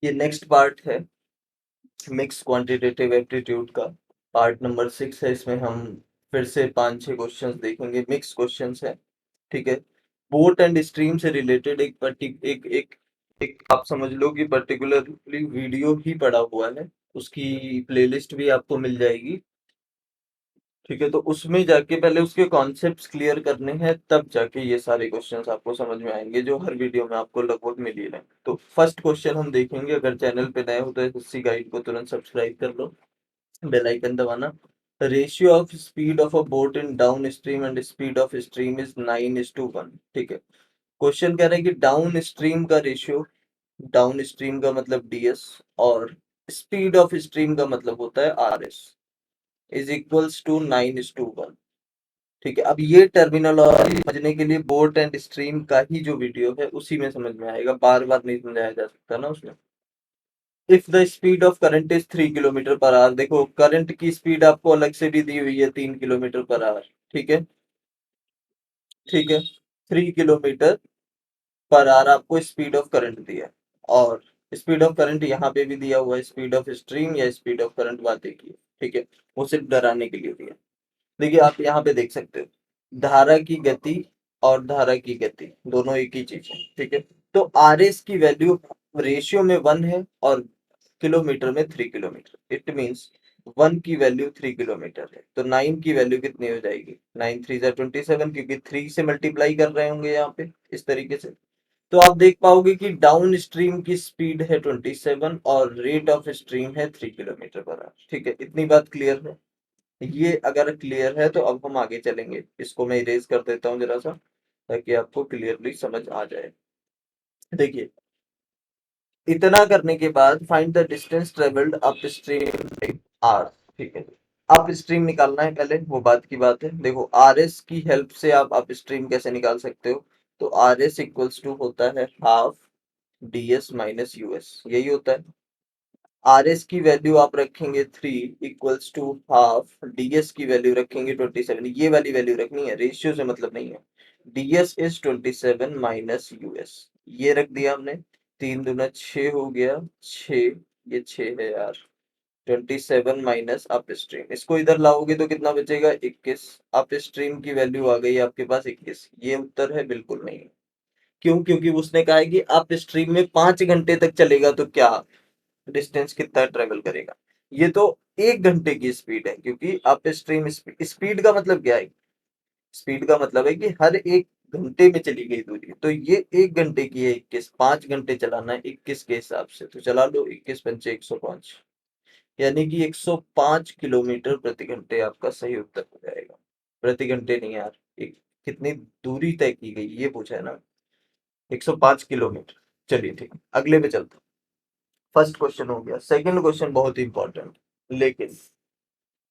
ये next part है mix quantitative aptitude का, पार्ट नंबर 6 है। इसमें हम फिर से 5-6 क्वेश्चंस देखेंगे, मिक्स क्वेश्चंस है, ठीक है। बोट एंड स्ट्रीम से रिलेटेड एक आप समझ लो कि पर्टिकुलरली वीडियो ही पड़ा हुआ है, उसकी प्लेलिस्ट भी आपको मिल जाएगी, ठीक है। तो उसमें जाके पहले उसके कॉन्सेप्ट्स क्लियर करने हैं, तब जाके ये सारे क्वेश्चंस आपको समझ में आएंगे जो हर वीडियो में आपको लगभग मिल ही रहे हैं। तो फर्स्ट क्वेश्चन हम देखेंगे। अगर चैनल पे नए हो तो एसएससी गाइड को तुरंत सब्सक्राइब कर लो, बेल आइकन दबाना। Ratio of speed of a boat in down stream and speed of stream is 9:1, ठीक है। क्वेश्चन कह रहा है कि डाउन स्ट्रीम का रेशियो, डाउन स्ट्रीम का मतलब डीएस, और स्पीड ऑफ स्ट्रीम का मतलब होता है आरएस, इज इक्वल्स टू 9:1, ठीक है। अब ये टर्मिनोलॉजी समझने के लिए बोट एंड स्ट्रीम का ही जो वीडियो है उसी में समझ में आएगा, बार बार नहीं समझाया जा सकता ना उसमें। If the speed of current is 3 kilometre per hour, देखो करंट की स्पीड आपको अलग से भी दी हुई है 3 किलोमीटर पर आवर, ठीक है, ठीक है। 3 किलोमीटर पर आवर आपको स्पीड ऑफ करंट दिया है, और स्पीड ऑफ करंट यहाँ पे भी दिया हुआ है, स्पीड ऑफ स्ट्रीम या स्पीड ऑफ करंट बात एक ही है, ठीक है। वो सिर्फ डराने के लिए दिया है। देखिए आप यहाँ पे देख सकते हो, धारा की गति और धारा की गति दोनों एक ही चीज है, ठीक है। तो आर एस की वैल्यू रेशियो में 1 है और किलोमीटर में 3 किलोमीटर, इट मीन्स 1 की वैल्यू 3 किलोमीटर है, तो 9 की वैल्यू कितनी हो जाएगी, 9 3 जा 27, क्योंकि 3 से मल्टीप्लाई कर रहे होंगे यहाँ पे इस तरीके से। तो आप देख पाओगे कि डाउन स्ट्रीम की स्पीड है 27 और रेट ऑफ स्ट्रीम है 3 किलोमीटर पर आवर, ठीक है। इतनी बात क्लियर है। ये अगर क्लियर है तो अब हम आगे चलेंगे। इसको मैं इरेज कर देता हूँ जरा सा, ताकि आपको क्लियरली समझ आ जाए। देखिए, इतना करने के बाद find the distance travelled upstream R, ठीक है। अप स्ट्रीम निकालना है पहले, वो बात की बात है। देखो आर एस की हेल्प से आप अप स्ट्रीम कैसे निकाल सकते हो, तो आर एस इक्वल्स टू होता है half D S minus US, यही होता है। आर एस की वैल्यू आप रखेंगे 3 इक्वल्स टू हाफ डीएस की वैल्यू रखेंगे 27, ये वाली वैल्यू रखनी है, रेशियो से मतलब नहीं है। डीएस इज 27 माइनस यूएस, ये रख दिया हमने। 3 दूना 6 हो गया, 6, ये 6 है यार। 27 माइनस अप स्ट्रीम, इसको इधर लाओगे तो कितना बचेगा, 21। अप स्ट्रीम की वैल्यू आ गई आपके पास 21, ये उत्तर है, बिल्कुल नहीं। क्यों? क्योंकि उसने कहा है कि अप स्ट्रीम में 5 घंटे तक चलेगा, तो क्या डिस्टेंस कितना ट्रेवल करेगा। ये तो 1 घंटे की स्पीड है, क्योंकि अप स्ट्रीम स्पीड का मतलब क्या है, स्पीड का मतलब है कि हर 1 घंटे में चली गई दूरी, तो ये 1 घंटे की है 21, 5 घंटे चलाना है 21 के हिसाब से, तो चला लो 21 × 5 = 105, यानी कि 105 किलोमीटर प्रति घंटे आपका सही उत्तर हो जाएगा। प्रति घंटे नहीं यार, एक कितनी दूरी तय की गई ये पूछा है ना, 105 किलोमीटर। चलिए ठीक है, अगले पे चलते हैं। फर्स्ट क्वेश्चन हो गया। सेकंड क्वेश्चन बहुत इंपॉर्टेंट, लेकिन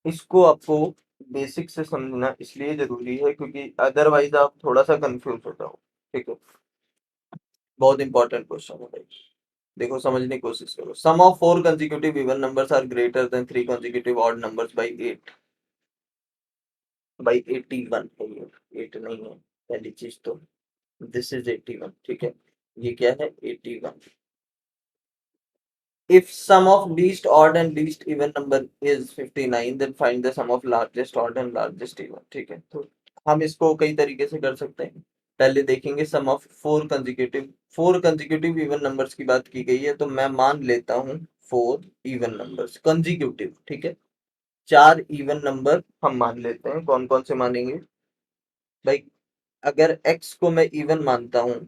इसको आपको बेसिक से समझना इसलिए जरूरी है क्योंकि अदरवाइज आप थोड़ा सा कंफ्यूज हो जाओ, ठीक है। बहुत इंपॉर्टेंट क्वेश्चन है भाई, देखो समझने की कोशिश करो। Sum of 4 consecutive even numbers are greater than 3 consecutive odd numbers by 8, by 81 है ये, 8 नहीं है पहली चीज तो, दिस इज 81, ठीक है। ये क्या है, 81। If sum of least odd and least even number is 59, then find the sum of largest odd and largest even, ठीक है। तो हम इसको कई तरीके से कर सकते हैं। पहले देखेंगे सम ऑफ 4 कंसेक्यूटिव इवन नंबर्स की बात की गई है, तो मैं मान लेता हूँ 4 इवन नंबर्स कंसेक्यूटिव, ठीक है। 4 इवन नंबर हम मान लेते हैं, कौन कौन से मानेंगे भाई। अगर x को मैं इवन मानता हूं,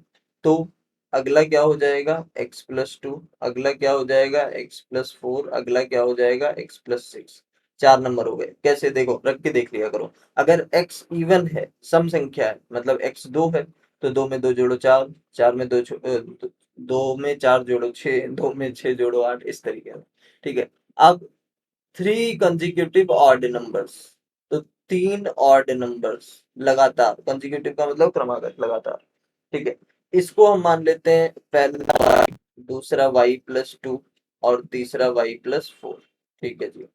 तो अगला क्या हो जाएगा, x+2, अगला क्या हो जाएगा, x+4, अगला क्या हो जाएगा, x+6। 4 नंबर हो गए। कैसे, देखो रख के देख लिया करो। अगर x इवन है, सम संख्या है, मतलब x 2 है, तो 2 में 2 जोड़ो 4, 4 में 2 2 में 4 जोड़ो 6, 2 में 6 जोड़ो 8, इस तरीके से, ठीक है। अब 3 कंसेक्यूटिव ऑड नंबर्स, तो 3 ऑड नंबर्स लगातार, कंसेक्यूटिव का मतलब क्रमागत लगातार, ठीक है। इसको हम मान लेते हैं पहला y, दूसरा y+2 और तीसरा y+4, ठीक है जी।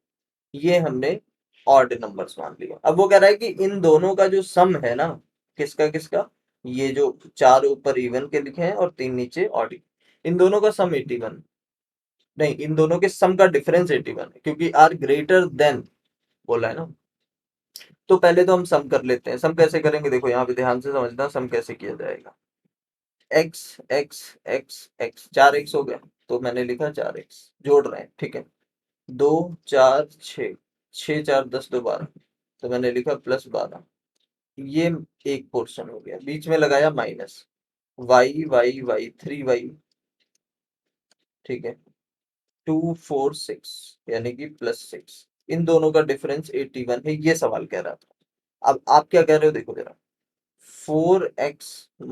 ये हमने ऑड नंबर्स मान लिया। अब वो कह रहा है कि इन दोनों का जो सम है ना, किसका किसका, ये जो 4 ऊपर इवन के लिखे हैं और 3 नीचे ऑड, इन दोनों का सम 81, नहीं, इन दोनों के सम का डिफरेंस 81 है, क्योंकि आर ग्रेटर देन बोला है ना। तो पहले तो हम सम कर लेते हैं। सम कैसे करेंगे, देखो यहाँ पे ध्यान से समझना सम कैसे किया जाएगा। X x x x, 4x हो गया, तो मैंने लिखा 4x, जोड़ रहे हैं, ठीक है। 2 4 6, 6 4 10 2 12, तो मैंने लिखा +12। ये एक पोर्शन हो गया, बीच में लगाया माइनस, y 3y, ठीक है। 2 4 6, यानी कि +6। इन दोनों का डिफरेंस 81 है, ये सवाल कह रहा था। अब आप क्या कह रहे हो, देखो जरा। 4x -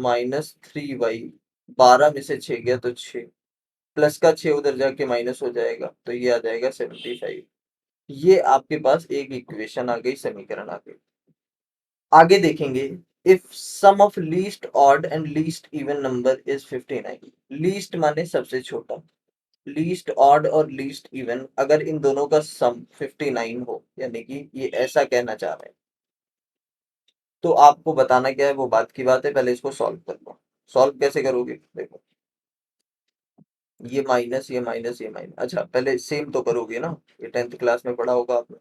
3y, 12 में से 6 गया तो 6, प्लस का 6 उधर जाके माइनस हो जाएगा, तो ये आ जाएगा 75। ये आपके पास एक इक्वेशन आ गई, समीकरण आ गई। आगे देखेंगे, if sum of least odd and least even number is 59। Least माने सबसे छोटा, लीस्ट ऑड और लीस्ट इवन, अगर इन दोनों का सम 59 हो, यानी कि ये ऐसा कहना चाह रहे हैं, तो आपको बताना क्या है, वो बात की बात है। पहले इसको सॉल्व कर लो। सॉल्व कैसे करोगे, देखो, ये माइनस ये माइनस ये माइनस, अच्छा पहले सेम तो करोगे ना, ये 10th क्लास में पढ़ा होगा आपने।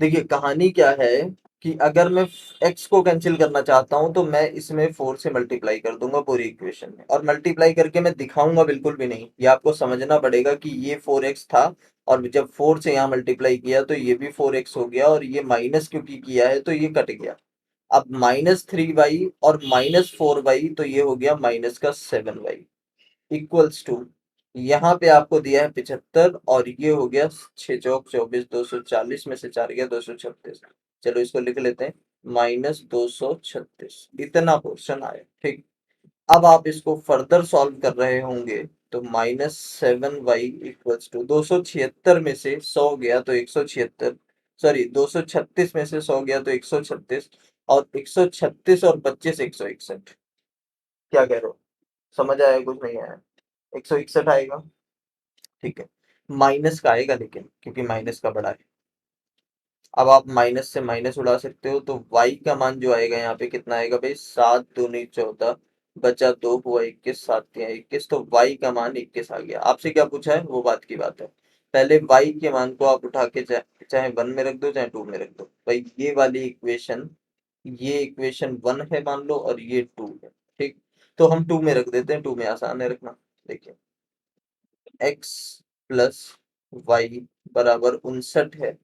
देखिए कहानी क्या है, कि अगर मैं x को कैंसिल करना चाहता हूं, तो मैं इसमें 4 से मल्टीप्लाई कर दूंगा पूरी इक्वेशन में, और मल्टीप्लाई करके मैं दिखाऊंगा बिल्कुल भी नहीं, ये आपको समझना पड़ेगा कि ये 4x था, और जब 4 से यहाँ मल्टीप्लाई किया तो ये भी 4x हो गया, और ये माइनस क्योंकि किया है तो ये कट गया। अब -3y और -4y, तो ये हो गया माइनस का 7y, इक्वल्स टू, यहाँ पे आपको दिया है 75, और ये हो गया 6 चौक 24, 240 में से 4 गया 236। चलो इसको लिख लेते हैं, -236, इतना पोर्शन आया, ठीक। अब आप इसको फर्दर सॉल्व कर रहे होंगे, तो -7y इक्वल्स टू, 276 में से 100 गया तो 176, सॉरी 236 में से 100 गया तो 136, और 136 और 25 161। क्या कह रहे हो, समझ आया, कुछ नहीं आया? 161 आएगा, ठीक है। माइनस का आएगा लेकिन, क्योंकि माइनस का बड़ा है। अब आप माइनस से माइनस उड़ा सकते हो, तो y का मान जो आएगा यहाँ पे कितना आएगा भाई, 7 दूनी 14, बचा 2 हुआ 21, 7 तिया 21, तो y का मान 21 आ गया। आपसे क्या पूछा है, वो बात की बात है। पहले y के मान को आप उठा के चाहे 1 में रख दो चाहे 2 में रख दो भाई, ये वाली इक्वेशन, ये इक्वेशन 1 है मान लो, और ये 2 है, ठीक। तो हम 2 में रख देते हैं, 2 में आसान है रखना। देखिए, x प्लस वाई बराबर 59 है,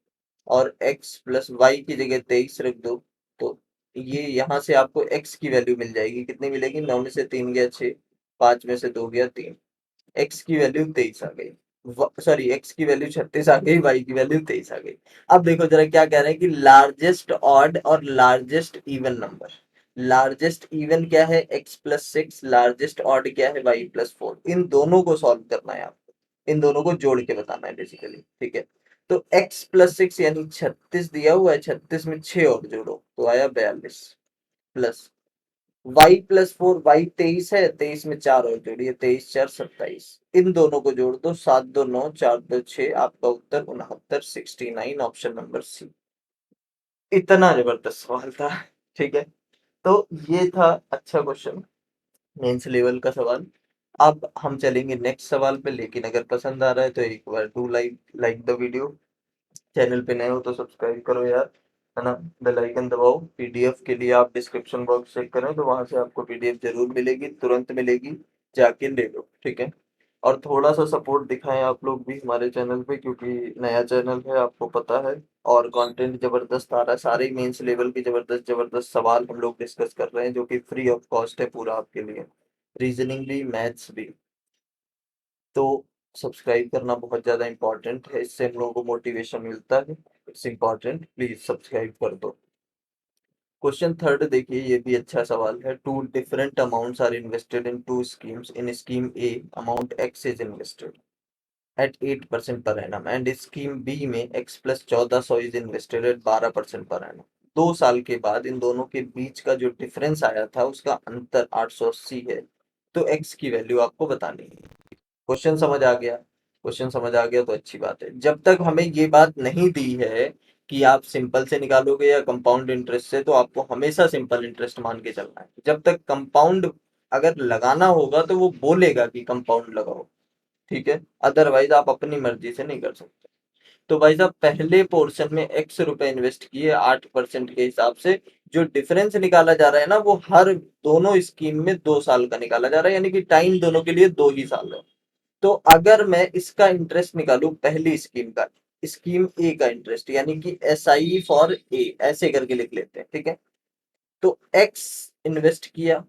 और x प्लस वाई की जगह 23 रख दो, तो ये यहाँ से आपको x की वैल्यू मिल जाएगी, कितनी मिलेगी, 9 में से 3 गया 6, 5 में से 2 गया 3, x की वैल्यू 23 आ गई, सॉरी x की वैल्यू 36 आ गई, y की वैल्यू 23 आ गई। अब देखो जरा क्या कह रहे हैं, कि लार्जेस्ट ऑड और largest even number, largest even क्या है x+6, लार्जेस्ट ऑड क्या है y+4, इन दोनों को सॉल्व करना है आपको, इन दोनों को जोड़ के बताना है बेसिकली, ठीक है। तो x+6 यानी 36 दिया हुआ है, 36 में 6 और जोड़ो तो आया 42, प्लस y+4, y 23 है, 23 में 4 और जोड़िए, 23 4 27, इन दोनों को जोड़ दो, 7 2 9, 4 2 6, आपका उत्तर 69, 69, ऑप्शन नंबर सी। इतना जबरदस्त सवाल था, ठीक है। तो ये था अच्छा क्वेश्चन, मेंस लेवल का सवाल। अब हम चलेंगे नेक्स्ट सवाल पे, लेकिन अगर पसंद आ रहा है तो एक बार do like the video, channel पे नए हो तो सब्सक्राइब करो यार, है ना। बेल आइकन दबाओ। पीडीएफ के लिए आप डिस्क्रिप्शन बॉक्स चेक करें, तो वहां से आपको पीडीएफ जरूर मिलेगी, तुरंत मिलेगी, जाके ले लो, ठीक है। और थोड़ा सा सपोर्ट दिखाएं आप लोग भी हमारे चैनल पे, क्योंकि नया चैनल है आपको पता है, और कंटेंट जबरदस्त आ रहा है, सारे मेंस लेवल की जबरदस्त जबरदस्त सवाल हम लोग डिस्कस कर रहे हैं, जो कि फ्री ऑफ कॉस्ट है पूरा आपके लिए, रीजनिंग भी मैथ्स भी। तो सब्सक्राइब करना बहुत ज़्यादा इम्पोर्टेंट है, इससे हम लोगों को मोटिवेशन मिलता है, इट्स इम्पोर्टेंट, प्लीज सब्सक्राइब कर दो। क्वेश्चन थर्ड देखिए, ये भी अच्छा सवाल है। Two different amounts are invested in two schemes, in scheme A amount X is invested at 8% per annum, and scheme B में X plus 1400 is invested at 12% per annum. 2 साल के बाद इन दोनों के बीच का जो डिफरेंस आया था, उसका अंतर 880 है, तो एक्स की वैल्यू आपको बतानी है। क्वेश्चन समझ आ गया, क्वेश्चन समझ आ गया तो अच्छी बात है। जब तक हमें ये बात नहीं दी है कि आप सिंपल से निकालोगे या कंपाउंड इंटरेस्ट से, तो आपको हमेशा सिंपल इंटरेस्ट मान के चलना है। जब तक कंपाउंड अगर लगाना होगा, तो वो बोलेगा कि कंपाउंड लगाओ, ठीक है, अदरवाइज आप अपनी मर्जी से नहीं कर सकते। तो भाई साहब पहले पोर्शन में x रुपए इन्वेस्ट किए 8% के हिसाब से, जो डिफरेंस निकाला जा रहा है ना वो हर दोनों स्कीम में 2 साल का निकाला जा रहा है, यानी कि टाइम दोनों के लिए 2 ही साल है। तो अगर मैं इसका इंटरेस्ट निकालूं पहली स्कीम का, स्कीम ए का इंटरेस्ट, यानी कि SI फॉर ए ऐसे करके लिख लेते हैं, ठीक है। तो x इन्वेस्ट किया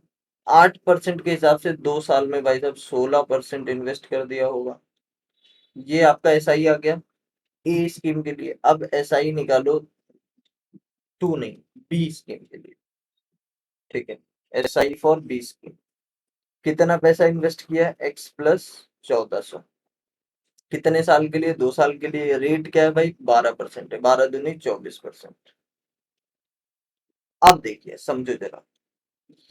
8% के हिसाब से 2 साल में भाई साहब 16% इन्वेस्ट कर दिया होगा। ये आपका SI आ गया ए स्कीम के लिए। अब SI निकालो, टू नहीं, बी स्कीम के लिए, ठीक है। SI फॉर बी स्कीम, कितना पैसा इन्वेस्ट किया, x प्लस 1400, कितने साल के लिए, 2 साल के लिए। रेट क्या है भाई, 12% है, 12 दूनी 24%। अब देखिए समझो जरा,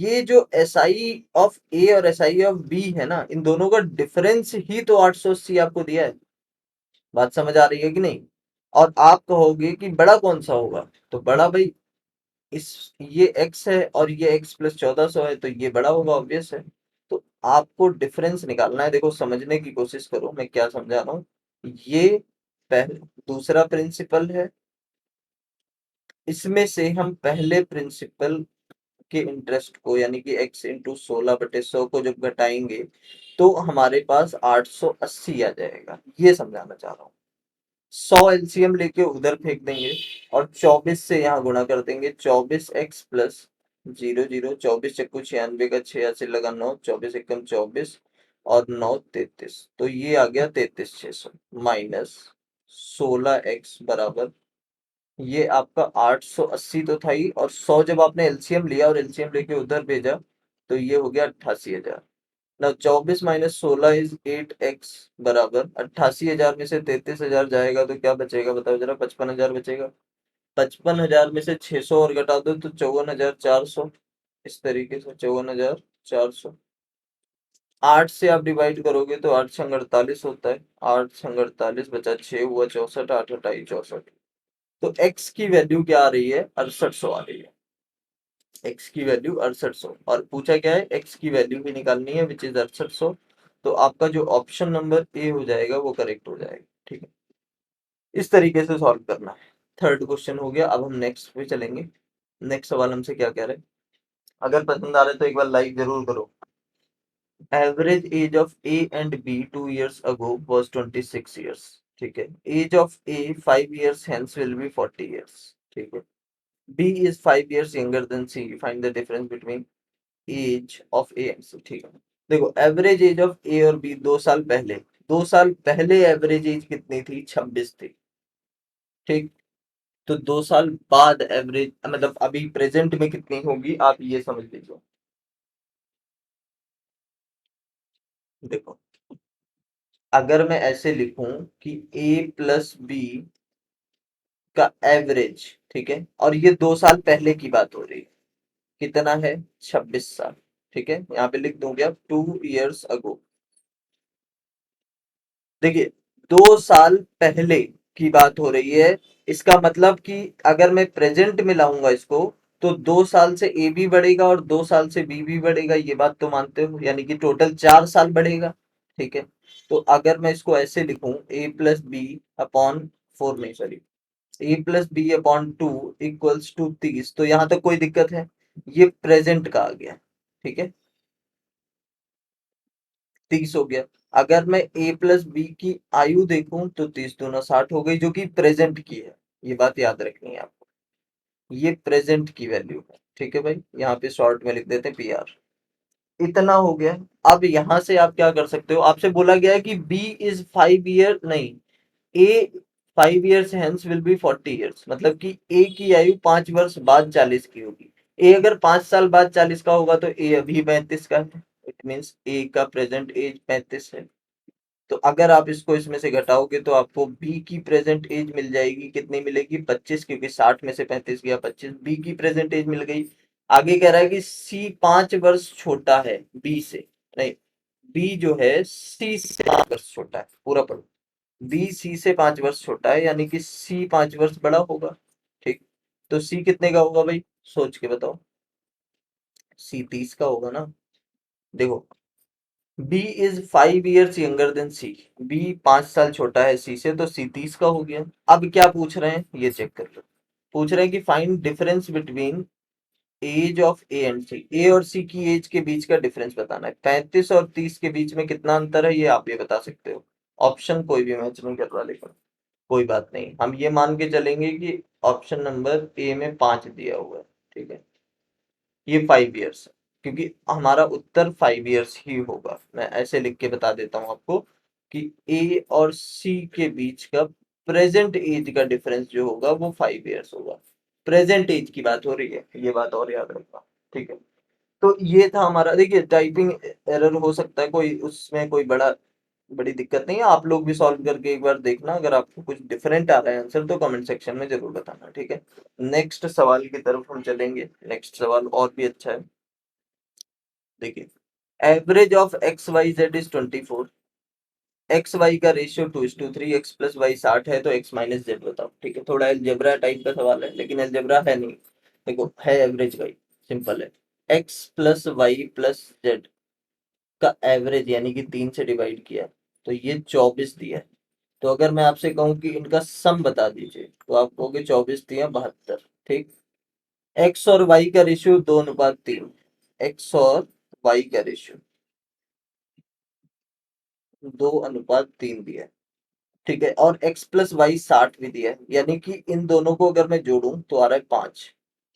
ये जो SI ऑफ ए और SI ऑफ बी है ना, इन दोनों का डिफरेंस ही तो 880 आपको दिया है। बात समझ आ रही है कि नहीं। और आप कहोगे कि बड़ा कौन सा होगा, तो बड़ा भाई इस, ये x है और ये x प्लस 1400 है, तो ये बड़ा होगा, ऑब्वियस है। तो आपको डिफरेंस निकालना है। देखो समझने की कोशिश करो मैं क्या समझा रहा हूँ। ये पहले दूसरा प्रिंसिपल है, इसमें से हम पहले प्रिंसिपल के इंटरेस्ट को यानी कि x इंटू 16/100 को जब घटाएंगे तो हमारे पास 880 आ जाएगा। ये समझाना चाह रहा हूँ। 100 एलसीएम लेके उधर फेंक देंगे और 24 से यहाँ गुणा कर देंगे। 24x प्लस 00, 24×96 का 86 लगा 9, 24×1 24 और 9 33, तो ये आ गया 33,600 माइनस 16x बराबर, ये आपका 880 तो था ही, और 100 जब आपने एलसीएम लिया और एलसीएम लेके उधर भेजा तो ये हो गया 88,000। ना 24 माइनस 16 इज 8x बराबर 88,000 में से 33,000 जाएगा तो क्या बचेगा बताओ जरा, 55,000 बचेगा। 55,000 में से 600 और घटा दो तो 54,400, इस तरीके से 54,400। 8 से आप डिवाइड करोगे तो 8×48 होता है, 8×48 बचा 6 हुआ 64, 8×8 = 64। तो x की वैल्यू क्या आ रही है, 6800 आ रही है। x की वैल्यू 6800, और पूछा क्या है, x की वैल्यू भी निकालनी है विच इज 6800। तो आपका जो ऑप्शन नंबर ए हो जाएगा वो करेक्ट हो जाएगा, ठीक है। इस तरीके से सॉल्व करना है। थर्ड क्वेश्चन हो गया। अब हम नेक्स्ट पे चलेंगे। नेक्स्ट सवाल हमसे क्या कह रहे हैं, अगर पसंद आ रहा है तो एक बार लाइक जरूर करो। Average age of A and B 2 years ago was 26 years, ठीक है। Age of A 5 years hence will be 40 years, ठीक है। B is 5 years younger than C. Find the difference between age of A and C, ठीक है। देखो average age of ए और B 2 साल पहले, 2 साल पहले एवरेज एज कितनी थी, 26 थी, ठीक। तो 2 साल बाद एवरेज मतलब अभी प्रेजेंट में कितनी होगी आप ये समझ लीजिए। देखो अगर मैं ऐसे लिखूं कि ए प्लस बी का एवरेज, ठीक है, और ये 2 साल पहले की बात हो रही है, कितना है, 26 साल, ठीक है। यहाँ पे लिख दूंगी आप 2 years ago। देखिए 2 साल पहले की बात हो रही है, इसका मतलब कि अगर मैं प्रेजेंट में लाऊंगा इसको तो 2 साल से ए भी बढ़ेगा और 2 साल से बी भी बढ़ेगा, ये बात तो मानते हो, यानी कि टोटल 4 साल बढ़ेगा, ठीक है। तो अगर मैं इसको ऐसे लिखूं ए प्लस बी अपॉन 4 नहीं sorry, A plus B upon 2 equals to 30, तो यहां तक कोई दिक्कत है, ये प्रेजेंट का आ गया, ठीक है। 30 हो गया। अगर मैं ए प्लस बी की आयु देखूं तो 30×2 = 60 हो गई, जो कि प्रेजेंट की है। ये बात याद रखनी है आपको, ये प्रेजेंट की वैल्यू है, ठीक है भाई। यहाँ पे शॉर्ट में लिख देते हैं PR। इतना हो गया। अब यहां से आप क्या कर सकते हो, आपसे बोला गया है कि बी इज 5 year नहीं, ए 5 years hence will be 40 years, मतलब कि ए की आयु 5 वर्ष बाद 40 की होगी। ए अगर 5 साल बाद 40 का होगा तो ए अभी 35 का है, इट मीन्स ए का प्रेजेंट एज 35 है। तो अगर आप इसको इसमें से घटाओगे तो आपको बी की प्रेजेंट एज मिल जाएगी, कितनी मिलेगी, 25, क्योंकि 60 में से 35 गया 25, बी की प्रेजेंट एज मिल गई। आगे कह रहा है कि सी 5 वर्ष छोटा है बी से, नहीं, बी जो है सी से 5 वर्ष छोटा है, पूरा पढ़ो। बी सी से 5 वर्ष छोटा है, यानी कि सी 5 वर्ष बड़ा होगा, ठीक। तो सी कितने का होगा भाई, सोच के बताओ। सी 30 का होगा ना। देखो B is 5 years younger than C. B 5 साल छोटा है सी से, तो सी 30 का हो गया। अब क्या पूछ रहे हैं ये चेक कर लो। पूछ रहे हैं कि find difference between age of A and C. A और सी की एज के बीच का डिफरेंस बताना है। 35 और 30 के बीच में कितना अंतर है ये आप ये बता सकते हो। ऑप्शन कोई भी मैच नहीं कर रहा, लेकिन कोई बात नहीं, हम ये मान के चलेंगे कि ऑप्शन नंबर ए में 5 दिया हुआ है। ठीक है, ये 5 years है, क्योंकि हमारा उत्तर 5 years ही होगा। मैं ऐसे लिख के बता देता हूँ आपको कि ए और सी के बीच का प्रेजेंट एज का डिफरेंस जो होगा वो 5 years होगा। प्रेजेंट एज की बात हो रही है, ये बात और याद रखना। ठीक है, तो ये था हमारा। देखिए टाइपिंग एरर हो सकता है, कोई उसमें कोई बड़ी दिक्कत नहीं है। आप लोग भी सॉल्व करके एक बार देखना, अगर आपको कुछ डिफरेंट आ रहा है आंसर तो कमेंट सेक्शन में जरूर बताना। ठीक है, नेक्स्ट सवाल की तरफ हम चलेंगे। नेक्स्ट सवाल और भी अच्छा है। देखिए, average of X Y Z is 24। X Y का रेशियो 2:3, एक्स प्लस वाई 60 है, तो एक्स माइनस जेड बताओ। ठीक है, थोड़ा एलजेब्रा टाइप का सवाल है, लेकिन एलजेब्रा है नहीं। देखो, है एवरेज वाई, सिंपल है। X plus Y plus Z का एवरेज यानी कि 3 से डिवाइड किया, तो ये 24 दिया है। तो अगर मैं आपसे कहूं कि इनका सम बता दीजिए, तो आप कहोगे 24 दिया 72। ठीक, एक्स और वाई का रेशियो 2:3। एक्स और वाई का रेशियो 2:3 दिया है। ठीक है, और एक्स प्लस वाई 60 भी दिया है, यानी कि इन दोनों को अगर मैं जोड़ूं तो आ रहा है 5।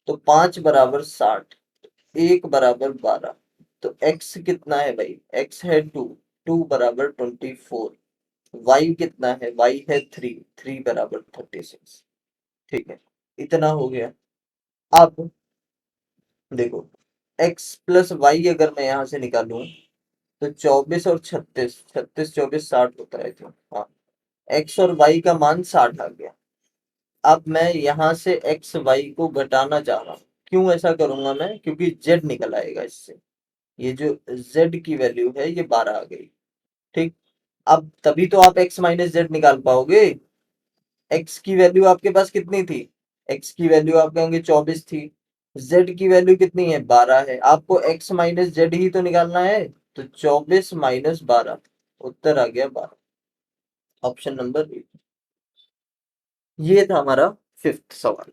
तो 5 बराबर 60, 1 बराबर 12। तो एक्स कितना है भाई, एक्स है 2, 2 बराबर 24। वाई कितना है, वाई है 3, 3 बराबर 36। ठीक है, इतना हो गया। अब देखो, एक्स प्लस वाई अगर मैं यहां से निकालूं तो 24 और 36, 36 24 60 होता है। तो हाँ, एक्स और वाई का मान 60 आ गया। अब मैं यहाँ से एक्स वाई को घटाना चाह रहा हूँ। क्यों ऐसा करूंगा मैं, क्योंकि जेड निकल आएगा इससे। ये जो जेड की वैल्यू है ये 12 आ गई। ठीक, अब तभी तो आप एक्स माइनस जेड निकाल पाओगे। एक्स की वैल्यू आपके पास कितनी थी, एक्स की वैल्यू आप कहेंगे 24 थी। जेड की वैल्यू कितनी है, 12 है। आपको एक्स माइनस जेड ही तो निकालना है। तो 24 माइनस 12, उत्तर आ गया 12। Option number B. ये था हमारा फिफ्थ सवाल।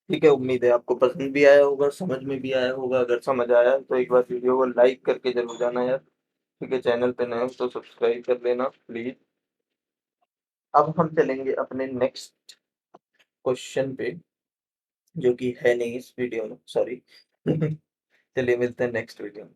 ठीक है, उम्मीद है आपको पसंद भी आया होगा, समझ में भी आया होगा। अगर समझ आया तो एक बार वीडियो को लाइक करके जरूर जाना यार। ठीक है, चैनल पे नए हो तो सब्सक्राइब कर लेना प्लीज। अब हम चलेंगे अपने नेक्स्ट क्वेश्चन पे, जो कि है नहीं इस वीडियो में, सॉरी। चलिए मिलते हैं नेक्स्ट वीडियो में।